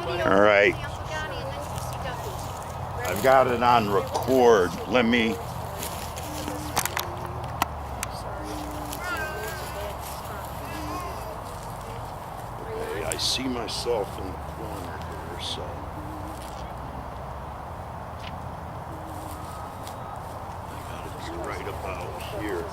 All right. I've got it on record. Let me. Okay, I see myself in the corner here, so. I gotta be right about here.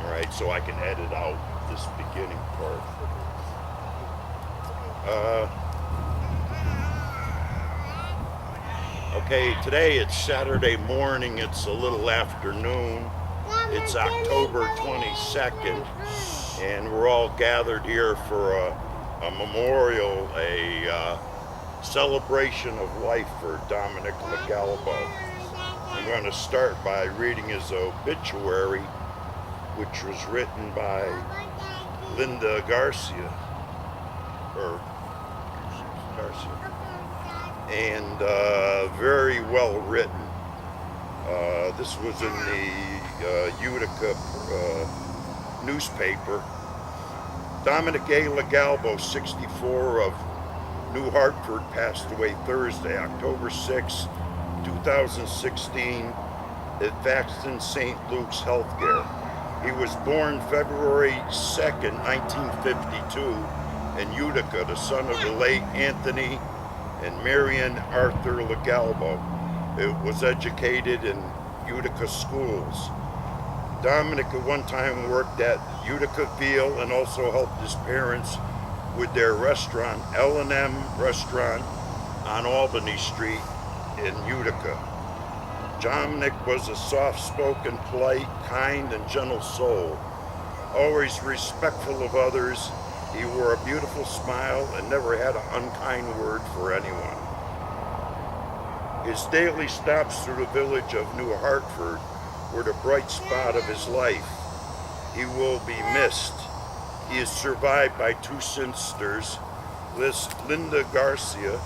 All right, so I can edit out this beginning part. Okay, today it's Saturday morning. It's a little afternoon. It's October 22nd, and we're all gathered here for a memorial, a celebration of life for Dominic LaGalbo. I'm going to start by reading his obituary, which was written by Linda Garcia, and very well written. This was in the Utica newspaper. Dominic A. LaGalbo, 64, of New Hartford, passed away Thursday, October 6, 2016, at Faxton St. Luke's Healthcare. He was born February 2nd, 1952, in Utica, the son of the late Anthony and Marion Arthur LaGalbo. It was educated in Utica schools. Dominic at one time worked at Uticaville and also helped his parents with their restaurant, L&M Restaurant, on Albany Street in Utica. Dominic was a soft-spoken, polite, kind, and gentle soul. Always respectful of others, he wore a beautiful smile and never had an unkind word for anyone. His daily stops through the village of New Hartford were the bright spot of his life. He will be missed. He is survived by two sisters, Linda Garcia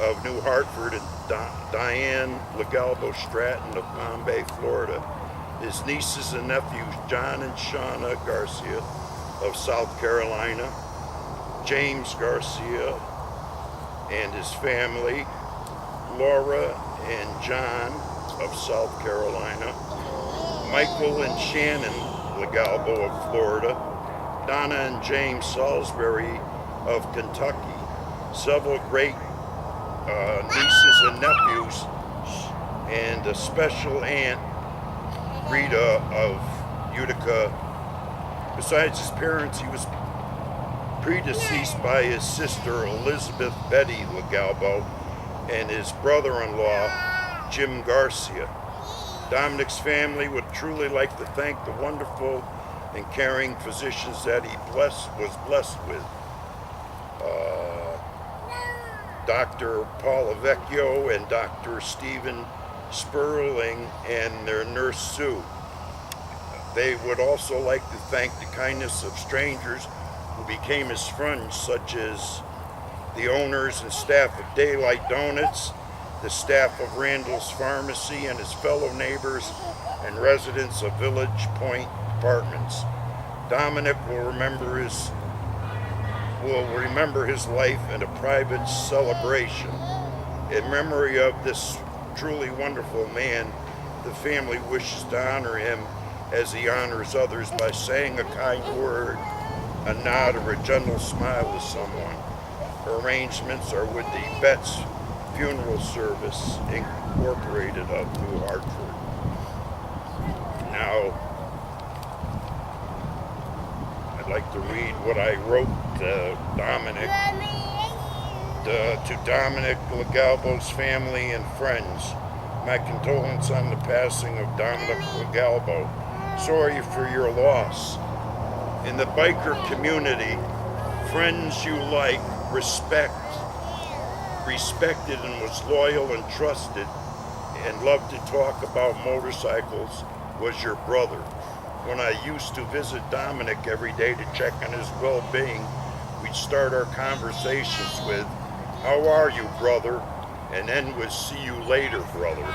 of New Hartford and Diane LaGalbo Stratton of Palm Bay, Florida. His nieces and nephews, John and Shauna Garcia of South Carolina, James Garcia and his family, Laura and John of South Carolina, Michael and Shannon LaGalbo of Florida, Donna and James Salisbury of Kentucky, several great nieces and nephews, and a special aunt, Rita of Utica. Besides his parents, he was predeceased by his sister Elizabeth Betty LaGalbo and his brother-in-law Jim Garcia. Dominic's family would truly like to thank the wonderful and caring physicians that he was blessed with. Dr. Paula Vecchio and Dr. Stephen Sperling and their nurse Sue. They would also like to thank the kindness of strangers who became his friends, such as the owners and staff of Daylight Donuts, the staff of Randall's Pharmacy, and his fellow neighbors and residents of Village Point Apartments. Dominic will remember his life in a private celebration. In memory of this truly wonderful man, the family wishes to honor him as he honors others by saying a kind word, a nod, or a gentle smile to someone. Arrangements are with the Betts Funeral Service Incorporated of New Hartford. Now, I'd like to read what I wrote to Dominic. To Dominic LaGalbo's family and friends, my condolence on the passing of Dominic LaGalbo. Sorry for your loss. In the biker community, friends you like, respected and was loyal and trusted and loved to talk about motorcycles was your brother. When I used to visit Dominic every day to check on his well-being, we'd start our conversations with, "How are you, brother?" and end with, "See you later, brother."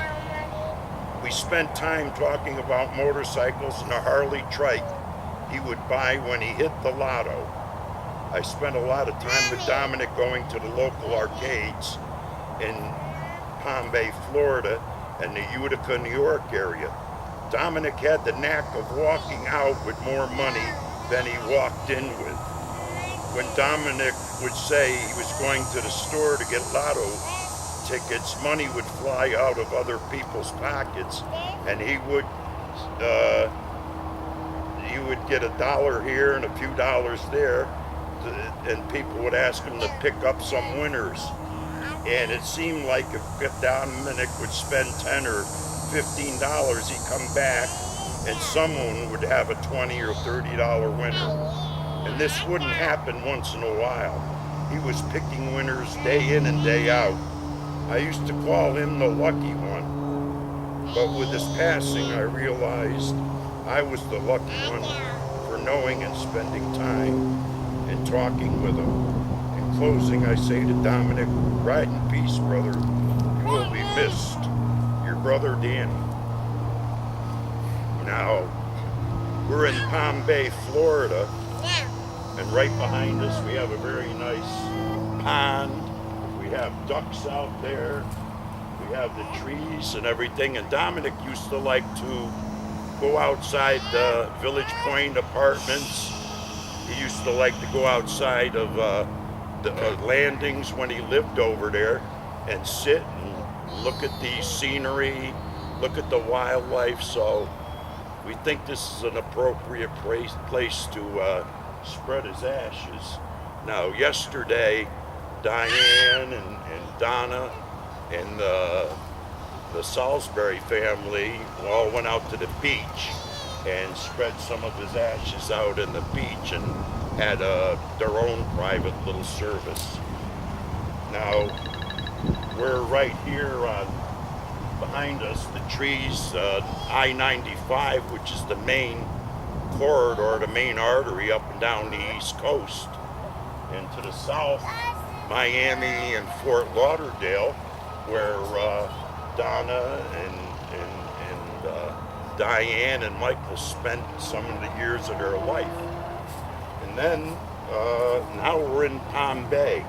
We spent time talking about motorcycles and a Harley trike he would buy when he hit the lotto. I spent a lot of time with Dominic going to the local arcades in Palm Bay, Florida, and the Utica, New York area. Dominic had the knack of walking out with more money than he walked in with. When Dominic would say he was going to the store to get lotto tickets, money would fly out of other people's pockets, and he would get $1 here and a few dollars there, and people would ask him to pick up some winners. And it seemed like if Dominic would spend $10 or $15, he'd come back and someone would have a $20 or $30 winner. And this wouldn't happen once in a while. He was picking winners day in and day out. I used to call him the lucky one. But with his passing, I realized I was the lucky one for knowing and spending time and talking with him. In closing, I say to Dominic, ride in peace, brother. You will be missed. Your brother, Danny. Now, we're in Palm Bay, Florida, and right behind us we have a very nice pond. We have ducks out there. We have the trees and everything. And Dominic used to like to go outside the Village Point apartments. He used to like to go outside of the landings when he lived over there and sit and look at the scenery, look at the wildlife. So we think this is an appropriate place to spread his ashes. Now, yesterday, Diane and Donna and the Salisbury family all went out to the beach and spread some of his ashes out in the beach and had their own private little service. Now, we're right here behind us, the trees, I-95, which is the main corridor, the main artery up and down the East Coast. And to the south, Miami and Fort Lauderdale, where Donna and Diane and Michael spent some of the years of their life. And then now we're in Palm Bay,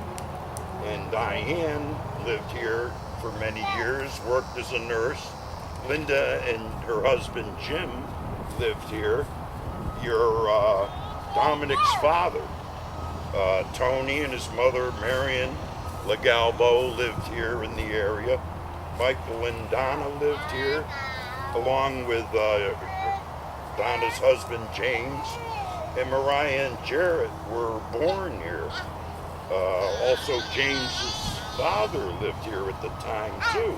and Diane lived here for many years, worked as a nurse. Linda and her husband Jim lived here. Your Dominic's father, Tony, and his mother Marion LaGalbo lived here in the area. Michael and Donna lived here, along with Donna's husband James, and Mariah and Jarrett were born here. Also, James's father lived here at the time too.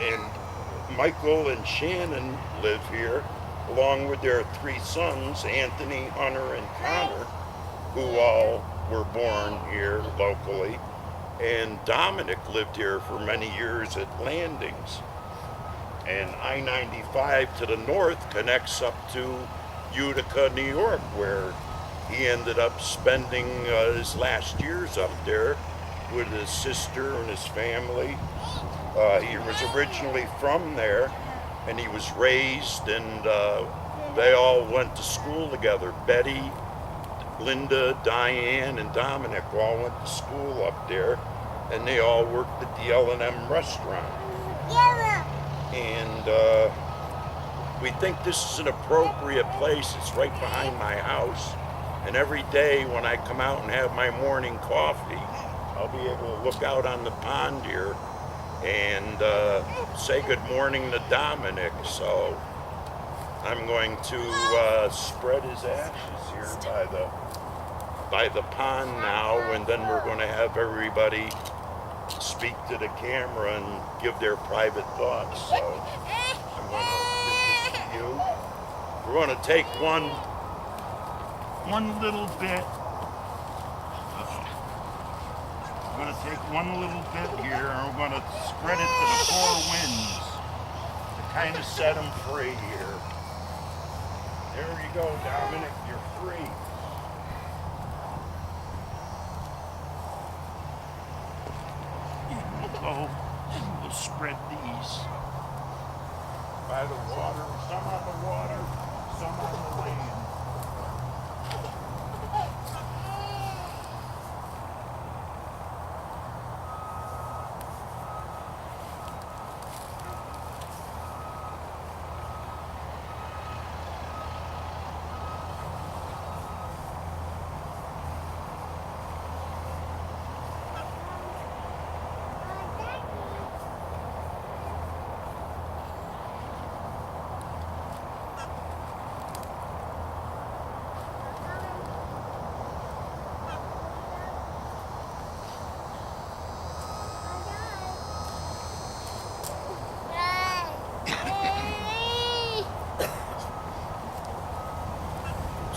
And Michael and Shannon live here, along with their 3 sons, Anthony, Hunter, and Connor, who all were born here locally. And Dominic lived here for many years at Landings. And I-95 to the north connects up to Utica, New York, where he ended up spending his last years up there with his sister and his family. He was originally from there, and he was raised, and they all went to school together. Betty, Linda, Diane, and Dominic all went to school up there, and they all worked at the L&M restaurant. And we think this is an appropriate place. It's right behind my house. And every day when I come out and have my morning coffee, I'll be able to look out on the pond here and say good morning to Dominic. So I'm going to spread his ashes here by the pond now, and then we're going to have everybody speak to the camera and give their private thoughts. So I'm going to give this to you. We're going to take one little bit. We're going to take one little bit here, and we're going to spread it to the 4 winds to kind of set them free here. There you go, Dominic. You're free. We'll spread these by the water, some on the water, some on the land.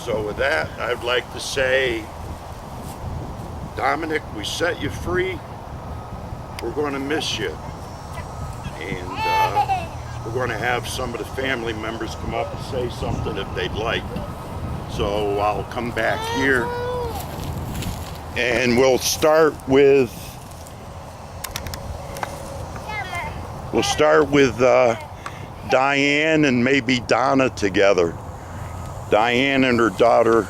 So with that, I'd like to say, Dominic, we set you free. We're going to miss you. And we're going to have some of the family members come up and say something if they'd like. So I'll come back here and we'll start with Diane and maybe Donna together. Diane and her daughter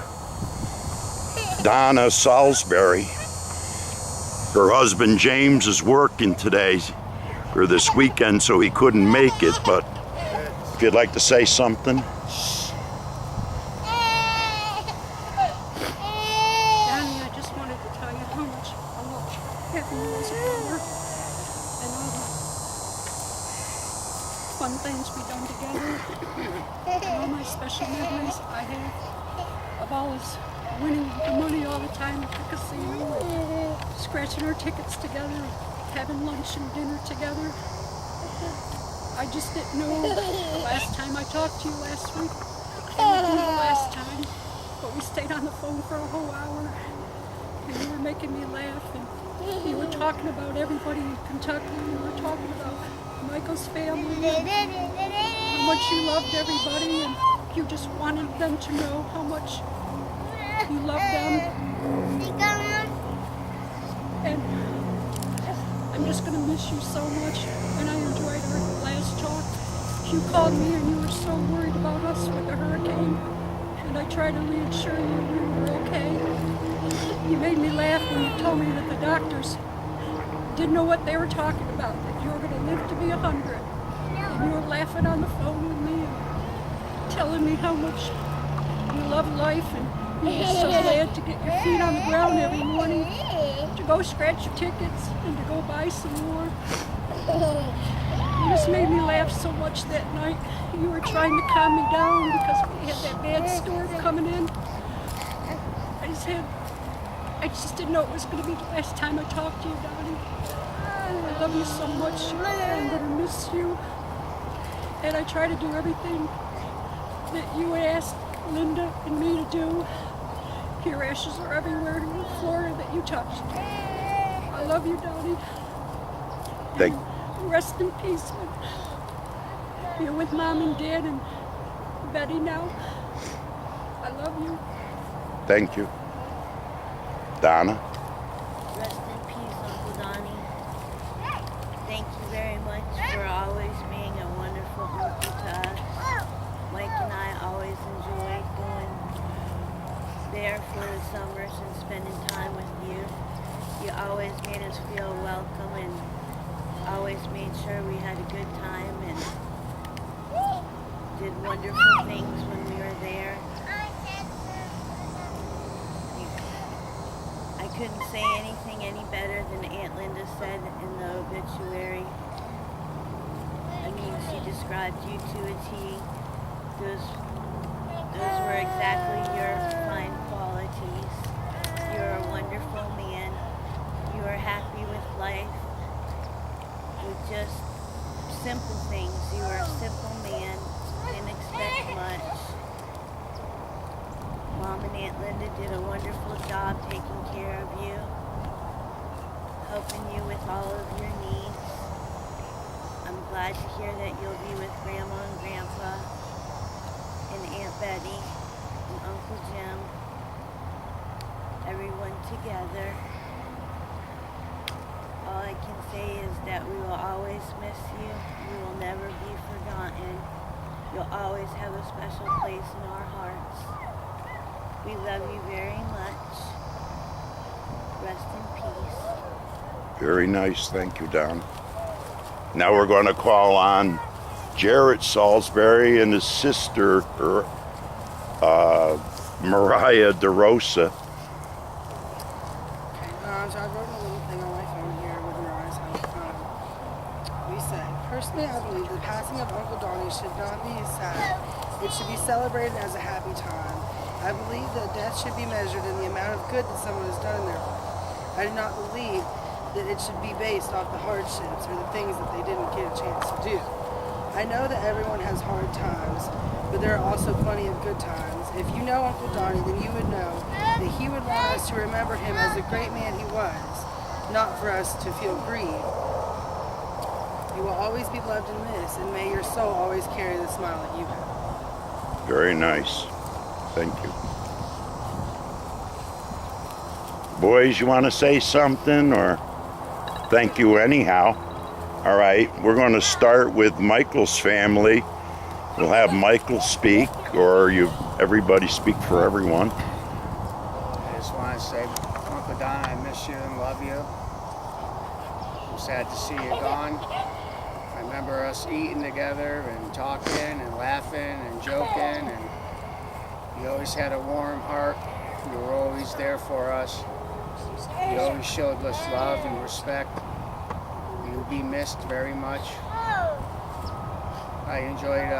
Donna Salisbury. Her husband James is working today or this weekend, so he couldn't make it, but if you'd like to say something. Donnie, I just wanted to tell you how much I love having you as a brother and all the fun things we've done together and all my special memories I have of always winning the money all the time at the casino and scratching our tickets together, having lunch and dinner together. I just didn't know the last time I talked to you last week. It would be the last time, but we stayed on the phone for a whole hour and you were making me laugh and you were talking about everybody in Kentucky. You were talking about Michael's family and how much you loved everybody and you just wanted them to know how much you love them. And I'm just going to miss you so much. And I enjoyed our last talk. You called me and you were so worried about us with the hurricane. And I tried to reassure you we were okay. You made me laugh when you told me that the doctors didn't know what they were talking about, that you were going to live to be 100. And you were laughing on the phone with me and telling me how much you love life and you're so glad to get your feet on the ground every morning, to go scratch your tickets and to go buy some more. You just made me laugh so much that night. You were trying to calm me down because we had that bad storm coming in. I just didn't know it was going to be the last time I talked to you, Donnie. I love you so much. I'm going to miss you. And I try to do everything that you asked Linda and me to do. Your ashes are everywhere in the Florida that you touched. I love you, Donnie. Thank you. Rest in peace. You're with Mom and Dad and Betty now. I love you. Thank you. Donna? Rest in peace, Uncle Donnie. Thank you very much for always being a wonderful uncle to us. Mike and I always enjoyed going there for the summers and spending time with you. You always made us feel welcome and always made sure we had a good time and did wonderful things when we were there. I couldn't say anything any better than Aunt Linda said in the obituary. I mean, she described you to a T. Those were exactly your fine qualities. You're a wonderful man. You are happy with life, with just simple things. You are a simple man. Didn't expect much. Mom and Aunt Linda did a wonderful job taking care of you, helping you with all of your needs. I'm glad to hear that you'll be with Grandma and Grandpa and Aunt Betty and Uncle Jim, everyone together. All I can say is that we will always miss you. You will never be forgotten. You'll always have a special place in our hearts. We love you very much. Rest in peace. Very nice. Thank you, Don. Now we're going to call on Jarrett Salisbury and his sister, Mariah DeRosa. So I wrote a little thing on my phone here with Mariah's house. We said, personally, I believe the passing of Uncle Donnie should not be sad. It should be celebrated as a happy time. I believe that death should be measured in the amount of good that someone has done in their life. I do not believe that it should be based off the hardships or the things that they didn't get a chance to do. I know that everyone has hard times, but there are also plenty of good times. If you know Uncle Donnie, then you would know that he would want us to remember him as the great man he was, not for us to feel grief. You will always be loved and missed, and may your soul always carry the smile that you have. Very nice. Thank you. Boys, you want to say something, or thank you anyhow? All right, we're going to start with Michael's family. We'll have Michael speak, or everybody speak for everyone. I just want to say, Uncle Donna, I miss you and love you. I'm sad to see you gone. I remember us eating together and talking and laughing and joking, and you always had a warm heart. You were always there for us. You always showed us love and respect. You'll be missed very much. I enjoyed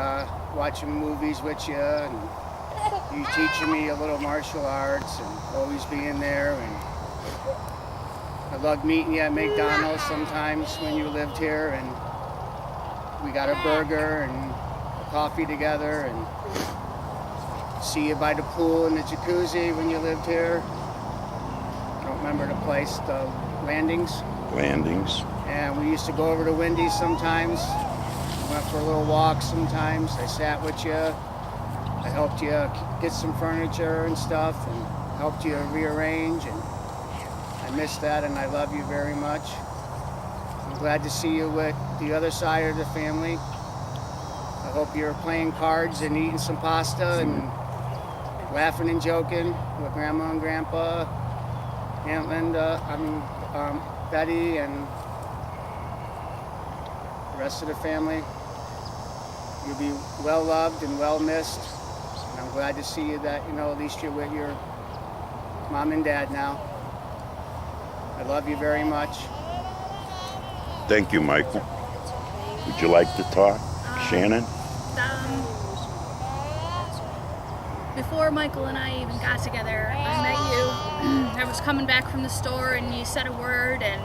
watching movies with you, and you teaching me a little martial arts and always being there. And I loved meeting you at McDonald's sometimes when you lived here, and we got a burger and a coffee together, and see you by the pool and the jacuzzi when you lived here. I don't remember the place, the Landings. Landings. And we used to go over to Wendy's sometimes. Went for a little walk sometimes. I sat with you. I helped you get some furniture and stuff, and helped you rearrange. And I miss that, and I love you very much. I'm glad to see you with the other side of the family. I hope you're playing cards and eating some pasta and laughing and joking with Grandma and Grandpa, Aunt Linda, Betty, and the rest of the family. You'll be well loved and well missed. And I'm glad to see you that, at least you're with your mom and dad now. I love you very much. Thank you, Michael. Would you like to talk, Shannon? Before Michael and I even got together, I met you. I was coming back from the store and you said a word, and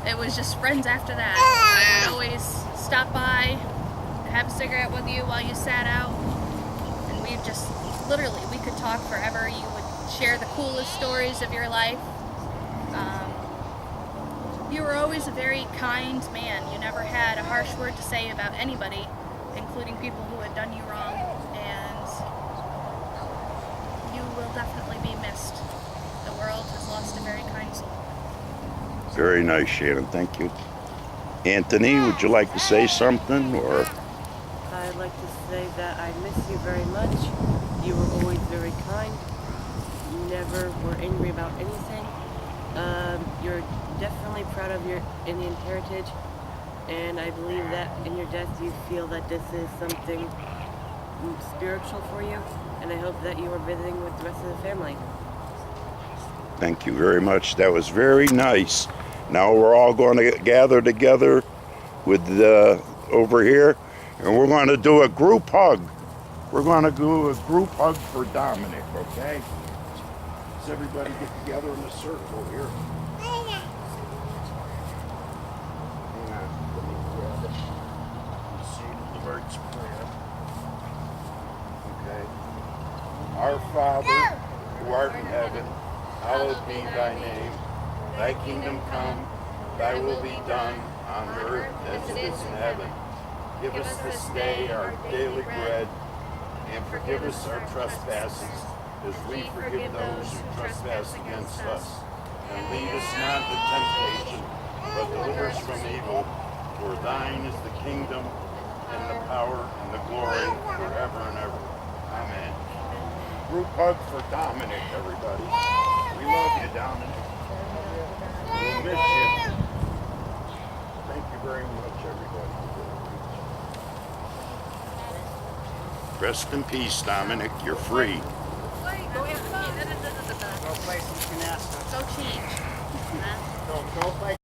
it was just friends after that. I would always stop by, have a cigarette with you while you sat out, and we just, literally, we could talk forever. You would share the coolest stories of your life. You were always a very kind man. You never had a harsh word to say about anybody, including people who had done you wrong, and you will definitely be missed. The world has lost a very kind soul. Very nice, Shannon. Thank you. Anthony, would you like to say something, or? I'd like to say that I miss you very much. You were always very kind. You never were angry about anything. You're definitely proud of your Indian heritage, and I believe that in your death you feel that this is something spiritual for you, and I hope that you are visiting with the rest of the family. Thank you very much. That was very nice. Now we're all going to gather together with over here, and we're going to do a group hug. We're going to do a group hug for Dominic, okay? Let's everybody get together in a circle here. Hang on. Let me grab it. You see the Lord's Prayer. Okay. Our Father, who art in heaven, hallowed be thy name. Thy kingdom come, thy will be done on earth as it is in heaven. Give us this day our daily bread, and forgive us our trespasses, as we forgive those who trespass against us. And lead us not into temptation, but deliver us from evil. For thine is the kingdom, and the power, and the glory, forever and ever. Amen. Group hug for Dominic, everybody. We love you, Dominic. We'll miss you. Thank you very much, everybody. Rest in peace, Dominic. You're free. No place you can ask us. So change. Go play.